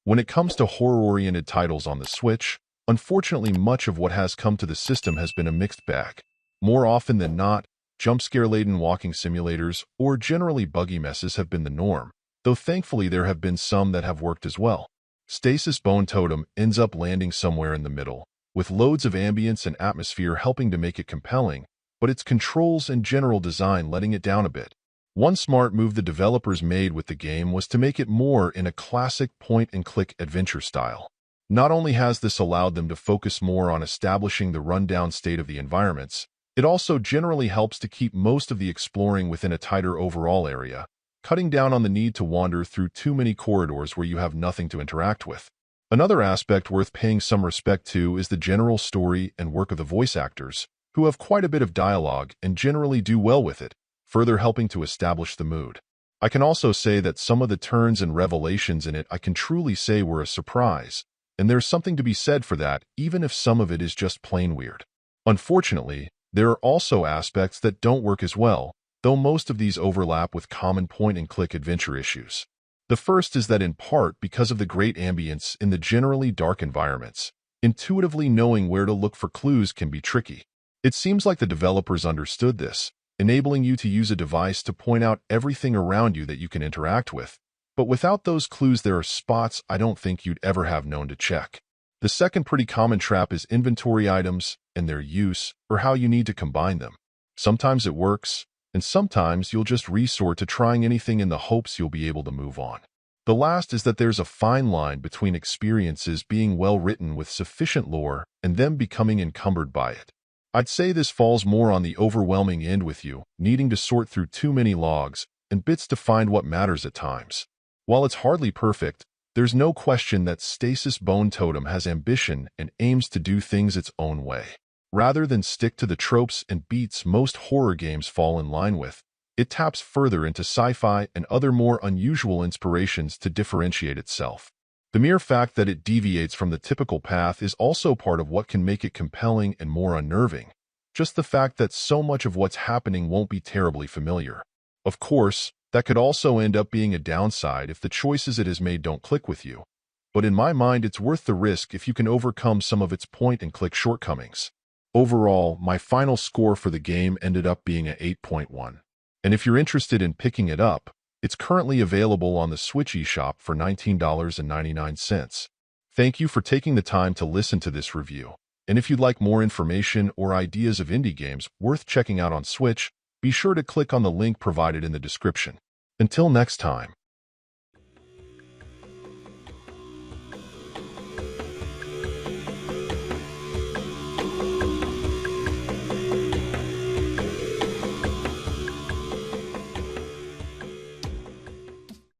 When it comes to horror-oriented titles on the Switch, unfortunately much of what has come to the system has been a mixed bag. More often than not, jump-scare-laden walking simulators or generally buggy messes have been the norm, though thankfully there have been some that have worked as well. Stasis Bone Totem ends up landing somewhere in the middle, with loads of ambience and atmosphere helping to make it compelling, but its controls and general design letting it down a bit. One smart move the developers made with the game was to make it more in a classic point-and-click adventure style. Not only has this allowed them to focus more on establishing the rundown state of the environments, it also generally helps to keep most of the exploring within a tighter overall area, cutting down on the need to wander through too many corridors where you have nothing to interact with. Another aspect worth paying some respect to is the general story and work of the voice actors, who have quite a bit of dialogue and generally do well with it, further helping to establish the mood. I can also say that some of the turns and revelations in it I can truly say were a surprise, and there's something to be said for that, even if some of it is just plain weird. Unfortunately, there are also aspects that don't work as well, though most of these overlap with common point-and-click adventure issues. The first is that in part because of the great ambience in the generally dark environments, intuitively knowing where to look for clues can be tricky. It seems like the developers understood this, enabling you to use a device to point out everything around you that you can interact with. But without those clues, there are spots I don't think you'd ever have known to check. The second pretty common trap is inventory items and their use, or how you need to combine them. Sometimes it works, and sometimes you'll just resort to trying anything in the hopes you'll be able to move on. The last is that there's a fine line between experiences being well written with sufficient lore and them becoming encumbered by it. I'd say this falls more on the overwhelming end with you, needing to sort through too many logs and bits to find what matters at times. While it's hardly perfect, there's no question that Stasis Bone Totem has ambition and aims to do things its own way. Rather than stick to the tropes and beats most horror games fall in line with, it taps further into sci-fi and other more unusual inspirations to differentiate itself. The mere fact that it deviates from the typical path is also part of what can make it compelling and more unnerving. Just the fact that so much of what's happening won't be terribly familiar. Of course, that could also end up being a downside if the choices it has made don't click with you. But in my mind, it's worth the risk if you can overcome some of its point-and-click shortcomings. Overall, my final score for the game ended up being an 8.1. And if you're interested in picking it up, it's currently available on the Switch eShop for $19.99. Thank you for taking the time to listen to this review. And if you'd like more information or ideas of indie games worth checking out on Switch, be sure to click on the link provided in the description. Until next time.